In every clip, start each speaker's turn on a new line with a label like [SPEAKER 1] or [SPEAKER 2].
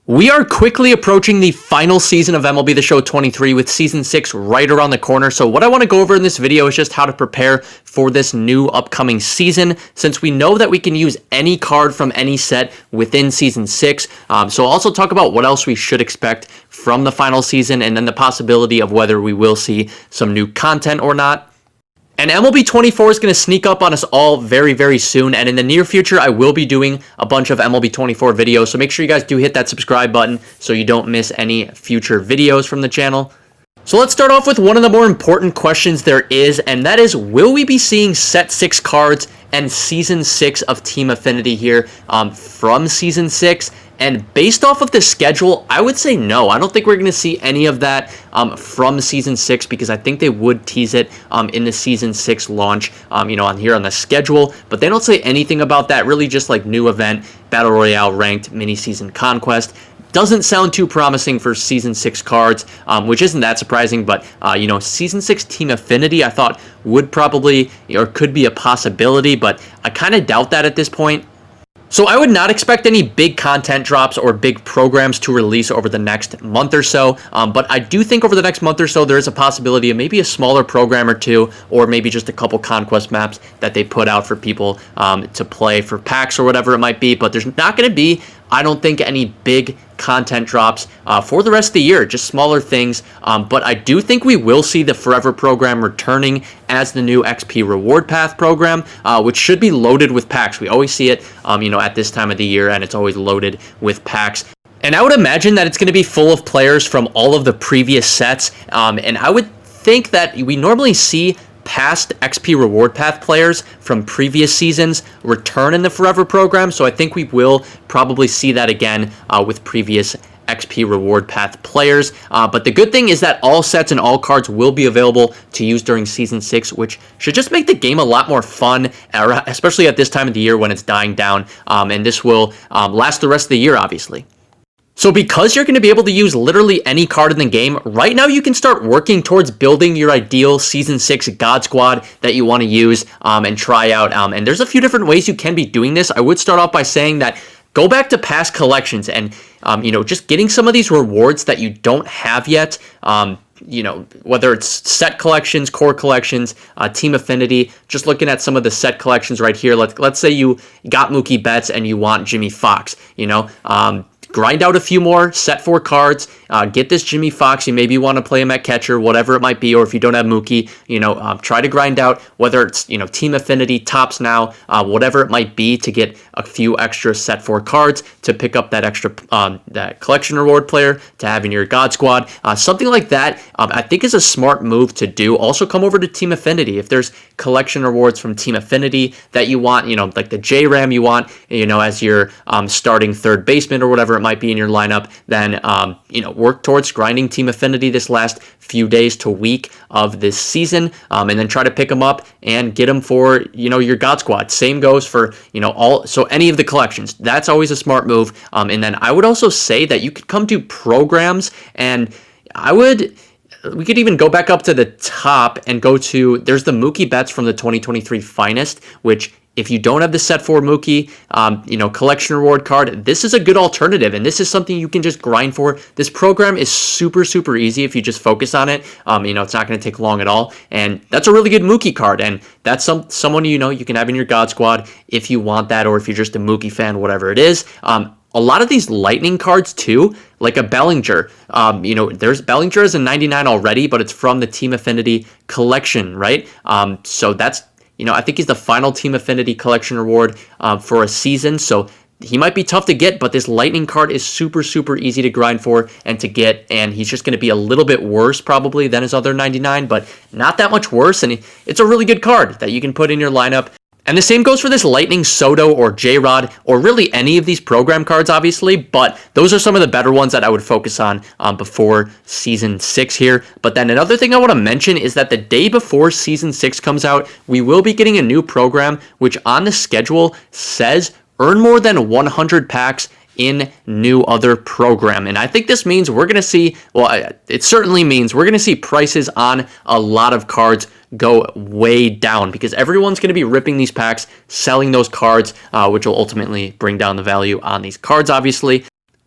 [SPEAKER 1] We are quickly approaching the final season of MLB The Show 23 with Season 6 right around the corner. So what I want to go over in this video is just how to prepare for this new upcoming season, since we know that we can use any card from any set within Season 6. So I'll also talk about what else we should expect from the final season, and then the possibility of whether we will see some new content or not. And MLB 24 is going to sneak up on us all very, very soon. And in the near future, I will be doing a bunch of MLB 24 videos. So make sure you guys do hit that subscribe button so you don't miss any future videos from the channel. So let's start off with one of the more important questions there is, and that is, will we be seeing Set 6 cards and Season 6 of Team Affinity here from Season 6? And based off of the schedule, I would say no. I don't think we're going to see any of that from Season 6, because I think they would tease it in the Season 6 launch, on here on the schedule. But they don't say anything about that, really just like new event, Battle Royale, ranked, mini-season conquest. Doesn't sound too promising for Season 6 cards, which isn't that surprising, but, Season 6 Team Affinity I thought would probably, or could be a possibility, but I kind of doubt that at this point. So I would not expect any big content drops or big programs to release over the next month or so, but I do think over the next month or so there is a possibility of maybe a smaller program or two, or maybe just a couple conquest maps that they put out for people to play for packs or whatever it might be, but there's not going to be, I don't think, any big content drops for the rest of the year, just smaller things. But I do think we will see the Forever program returning as the new XP Reward Path program, which should be loaded with packs. We always see it, at this time of the year, and it's always loaded with packs. And I would imagine that it's going to be full of players from all of the previous sets. And I would think that we normally see past XP Reward Path players from previous seasons return in the Forever program, so I think we will probably see that again with previous XP Reward Path players. But the good thing is that all sets and all cards will be available to use during Season 6, which should just make the game a lot more fun, especially at this time of the year when it's dying down, and this will last the rest of the year, obviously. So because you're going to be able to use literally any card in the game, right now you can start working towards building your ideal Season 6 God Squad that you want to use and try out. And there's a few different ways you can be doing this. I would start off by saying that go back to past collections and, just getting some of these rewards that you don't have yet. Whether it's set collections, core collections, Team Affinity, just looking at some of the set collections right here. Let's say you got Mookie Betts and you want Jimmy Fox, grind out a few more set 4 cards, get this Jimmy Fox. You maybe want to play him at catcher, whatever it might be, or if you don't have Mookie, try to grind out whether it's, Team Affinity, Tops Now, whatever it might be, to get a few extra set 4 cards to pick up that extra that collection reward player to have in your God Squad. Something like that, I think, is a smart move to do. Also, come over to Team Affinity. If there's collection rewards from Team Affinity that you want, like the J-Ram you want, as your starting third baseman or whatever it might be in your lineup, then work towards grinding Team Affinity this last few days to week of this season, and then try to pick them up and get them for your God Squad. Same goes for any of the collections. That's always a smart move. And then I would also say that you could come to programs, and we could even go back up to the top and go to, there's the Mookie Betts from the 2023 Finest, which, if you don't have the set 4 Mookie, collection reward card, this is a good alternative, and this is something you can just grind for. This program is super, super easy if you just focus on it. It's not going to take long at all, and that's a really good Mookie card, and that's someone you can have in your God Squad if you want that, or if you're just a Mookie fan, whatever it is. A lot of these Lightning cards too, like a Bellinger, there's Bellinger as a 99 already, but it's from the Team Affinity collection, right? So that's, I think he's the final Team Affinity collection reward for a season, so he might be tough to get, but this Lightning card is super, super easy to grind for and to get, and he's just going to be a little bit worse probably than his other 99, but not that much worse, and it's a really good card that you can put in your lineup. And the same goes for this Lightning Soto or J-Rod, or really any of these program cards, obviously, but those are some of the better ones that I would focus on before Season 6 here. But then another thing I want to mention is that the day before Season 6 comes out, we will be getting a new program, which on the schedule says earn more than 100 packs in new other program. And I think this means we're going to see, it certainly means we're going to see prices on a lot of cards go way down, because everyone's going to be ripping these packs, selling those cards, which will ultimately bring down the value on these cards, obviously.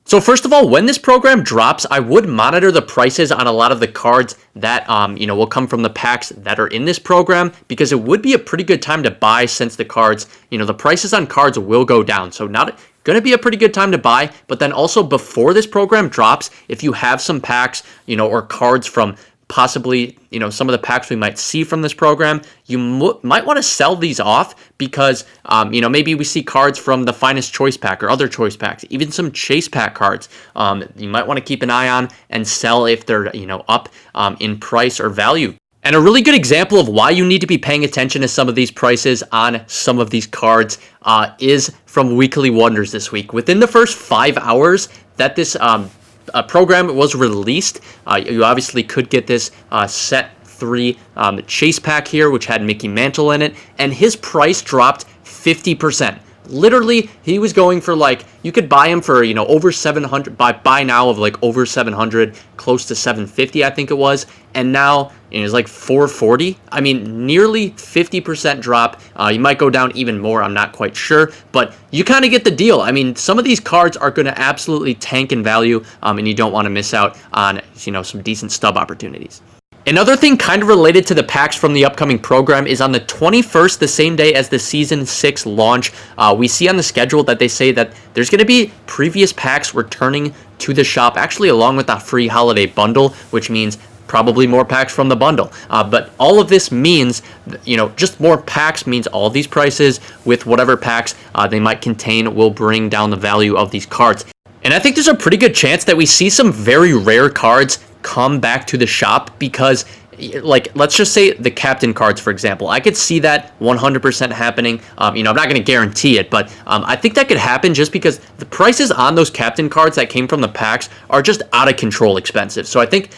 [SPEAKER 1] So first of all, when this program drops, I would monitor the prices on a lot of the cards that, will come from the packs that are in this program, because it would be a pretty good time to buy since the cards, the prices on cards will go down. So not going to be a pretty good time to buy, but then also before this program drops, if you have some packs, or cards from possibly, some of the packs we might see from this program, you might want to sell these off because, maybe we see cards from the Finest Choice Pack or other choice packs, even some Chase Pack cards, you might want to keep an eye on and sell if they're, up in price or value. And a really good example of why you need to be paying attention to some of these prices on some of these cards is from Weekly Wonders this week. Within the first 5 hours that this program was released, you obviously could get this set 3 Chase Pack here, which had Mickey Mantle in it, and his price dropped 50%. Literally, he was going for you could buy him for, over 700, buy now of over 700, close to 750, I think it was. And now it's like 440. I mean, nearly 50% drop. You might go down even more. I'm not quite sure, but you kind of get the deal. I mean, some of these cards are going to absolutely tank in value, and you don't want to miss out on, some decent stub opportunities. Another thing kind of related to the packs from the upcoming program is on the 21st, the same day as the Season 6 launch, we see on the schedule that they say that there's going to be previous packs returning to the shop, actually along with that free holiday bundle, which means probably more packs from the bundle. But all of this means, just more packs means all these prices with whatever packs they might contain will bring down the value of these cards. And I think there's a pretty good chance that we see some very rare cards come back to the shop because, let's just say the captain cards, for example. I could see that 100% happening. I'm not going to guarantee it, but I think that could happen just because the prices on those captain cards that came from the packs are just out of control expensive. So I think,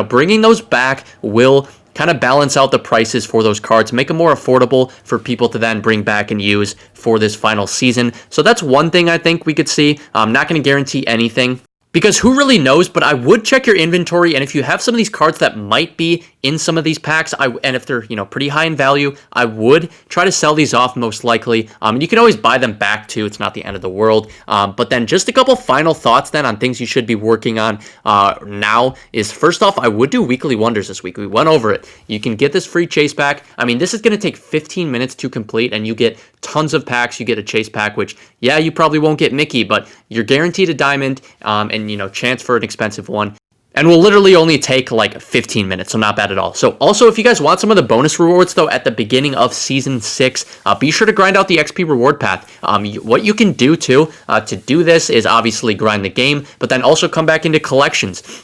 [SPEAKER 1] bringing those back will kind of balance out the prices for those cards, make them more affordable for people to then bring back and use for this final season. So that's one thing I think we could see. I'm not going to guarantee anything, because who really knows, but I would check your inventory, and if you have some of these cards that might be in some of these packs, and if they're, pretty high in value, I would try to sell these off most likely. You can always buy them back too. It's not the end of the world. But then just a couple final thoughts then on things you should be working on now is, first off, I would do Weekly Wonders this week. We went over it. You can get this free Chase Pack. I mean, this is going to take 15 minutes to complete, and you get tons of packs. You get a Chase Pack, which, yeah, you probably won't get Mickey, but you're guaranteed a diamond, and, chance for an expensive one. And will literally only take 15 minutes, so not bad at all. So also, if you guys want some of the bonus rewards, though, at the beginning of Season 6, be sure to grind out the XP reward path. What you can do, too, to do this is obviously grind the game, but then also come back into collections.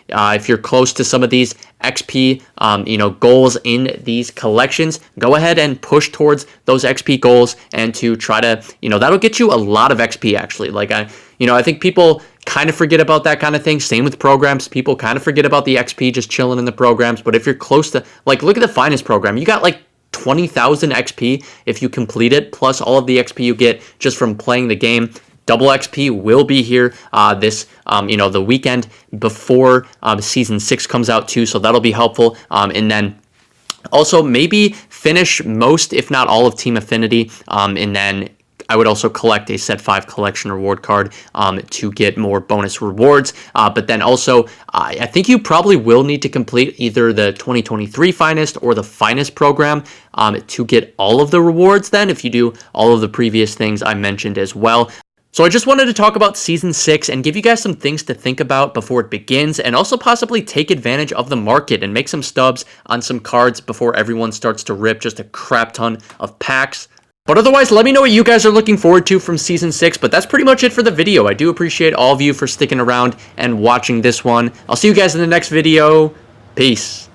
[SPEAKER 1] If you're close to some of these XP, goals in these collections, go ahead and push towards those XP goals and to try to, that'll get you a lot of XP, actually. I think people kind of forget about that kind of thing. Same with programs. People kind of forget about the XP just chilling in the programs. But if you're close to, look at the Finest program. You got 20,000 XP if you complete it, plus all of the XP you get just from playing the game. Double XP will be here this, the weekend before Season 6 comes out too, so that'll be helpful. And then also maybe finish most, if not all, of Team Affinity, and then I would also collect a Set 5 collection reward card to get more bonus rewards. But then also, I think you probably will need to complete either the 2023 Finest or the Finest program to get all of the rewards then, if you do all of the previous things I mentioned as well. So I just wanted to talk about Season 6 and give you guys some things to think about before it begins, and also possibly take advantage of the market and make some stubs on some cards before everyone starts to rip just a crap ton of packs. But otherwise, let me know what you guys are looking forward to from Season 6, but that's pretty much it for the video. I do appreciate all of you for sticking around and watching this one. I'll see you guys in the next video. Peace.